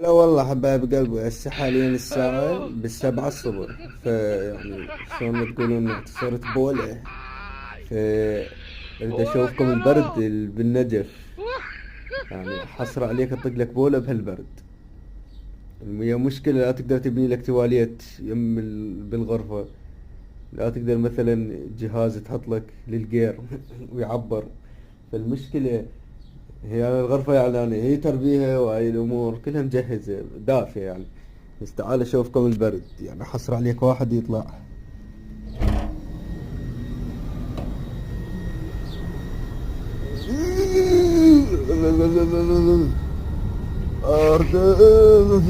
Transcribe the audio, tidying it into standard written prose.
لا والله حبايب قلبي، هسه حاليا الساعة بالسبعة الصبح. فيعني شلون ما تقولون اعتصرت بوله. اريد اشوفكم البرد بالنجف. يعني حصر عليك اطق لك بوله بهالبرد. هي مشكلة لا تقدر تبني لك تواليت بالغرفة. لا تقدر مثلا جهاز تحط لك للقير ويعبر. فالمشكلة هي الغرفة يعني أنا هيتر بيها وهاي الأمور كلها مجهزة دافية يعني. بس تعال أشوفكم البرد، يعني حصر عليك واحد يطلع. أرض.